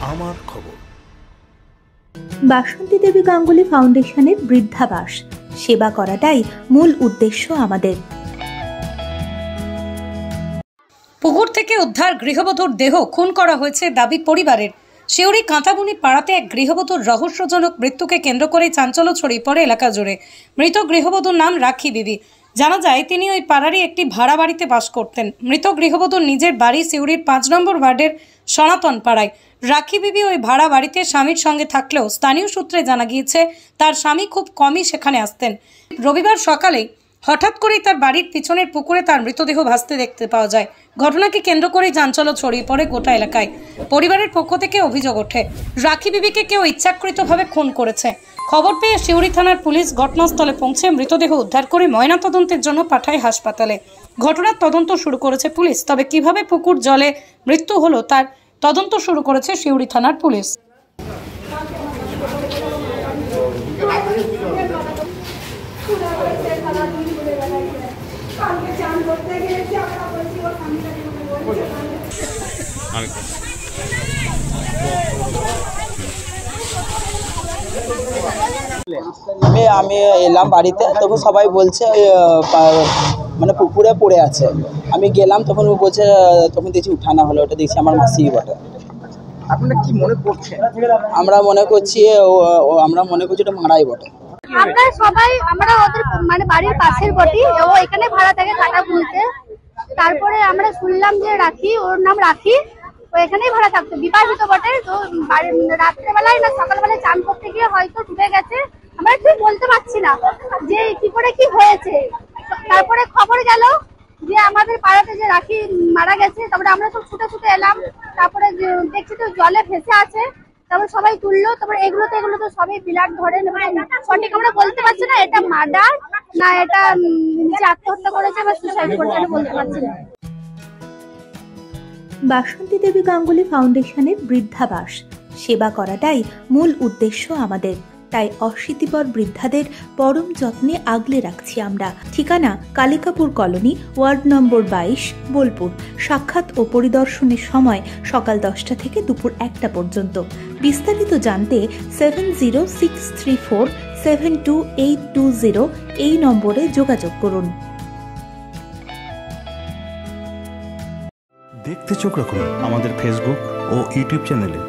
আমার খবর। বাসন্তী দেবী গাঙ্গুলি ফাউন্ডেশনের বৃদ্ধাবাস সেবা করাটাই মূল উদ্দেশ্য আমাদের। পুকুর থেকে উদ্ধার গৃহবধূর দেহ খুন করা হয়েছে দাবি পরিবারের। শিউরি কাঁথাবুনি পাড়াতে এক গৃহবধূর রহস্যজনক মৃত্যুকে কেন্দ্র করে চাঞ্চল্য ছড়িয়ে পড়ে এলাকা জুড়ে। মৃত গৃহবধূর নাম রাখি বিবি। জানা যায় তিনি ওই পাড়ারই একটি ভাড়া বাড়িতে বাস করতেন। মৃত গৃহবধূর নিজের বাড়ি শিউরির 5 নম্বর ওয়ার্ডের সনাতন পাড়ায়। রাখি বিবি ওই ভাড়া বাড়িতে স্বামীর সঙ্গে থাকলেও স্থানীয় সূত্রে জানা গিয়েছে তার স্বামী খুব কমই সেখানে আসতেন। রবিবার সকালে হঠাৎ করেই তার বাড়ির পিছনের পুকুরে তার মৃতদেহ ভাসতে দেখতে পাওয়া যায়। ঘটনাকে কেন্দ্র করেই চাঞ্চল্য ছড়িয়ে পড়ে গোটা এলাকায়। পরিবারের পক্ষ থেকে অভিযোগ ওঠে রাখি বিবিকে কেউ ইচ্ছাকৃতভাবে খুন করেছে। খবর পেয়ে শিউরি থানার পুলিশ ঘটনাস্থলে পৌঁছে মৃতদেহ উদ্ধার করে ময়নাতদন্তের জন্য পাঠায় হাসপাতালে। ঘটনার তদন্ত শুরু করেছে পুলিশ। তবে কিভাবে পুকুর জলে মৃত্যু হলো তার তদন্ত শুরু করেছে শিউরি থানার পুলিশ। আমি এলাম বাড়িতে, তখন সবাই বলছে মানে পুকুরে পড়ে আছে। আমি গেলাম, তখন ও বলছে, তখন দেখছি উঠানো হলো, ওটা দেখছি আমার মাসি বটে। আপনারা কি মনে করছেন? আমরা মনে করছি ওটা মারাই বটে। আমরা ওদের মানে বাড়ির পাশের বটি, ও এখানে ভাড়া থাকে কাঁটাবুনিতে। তারপরে আমরা শুনলাম যে রাখি, ওর নাম রাখি, ও এখানেই ভাড়া থাকতো, বিবাহিত বটে। তো রাত্রেবেলায় না সকালবেলায় চান করতে গিয়ে হয়তো ডুবে গেছে। আমরা ঠিক বলতে পারছি না যে কি করে কি হয়েছে। তারপরে খবর গেল যে আমাদের পাড়াতে যে রাখি মারা গেছে। তারপরে আমরা সব ছুটে ছুটে এলাম। তারপরে দেখছি তো জলে ভেসে আছে। তারপরে সবাই তুললো। তারপরে এগুলো তো সবই বিলাট ধরে সঠিক আমরা বলতে পারছি না এটা মার্ডার না এটা নিজে আত্মহত্যা করেছে বা সুসাইড করেছে বলতে পারছি না। বাসন্তী দেবী গাঙ্গুলি ফাউন্ডেশনের বৃদ্ধাবাস সেবা করাটাই মূল উদ্দেশ্য আমাদের। তাই অশীতিপর বৃদ্ধাদের পরম যত্নে আগলে রাখছি আমরা। ঠিকানা Kalikapur colony, ward number 22, Bolpur. সাক্ষাৎ ও পরিদর্শনের সময় সকাল 10টা থেকে দুপুর 1টা পর্যন্ত। বিস্তারিত জানতে 7063472820 এই নম্বরে যোগাযোগ করুন। দেখতে চোখ রাখুন আমাদের ফেসবুক ও ইউটিউব চ্যানেলে।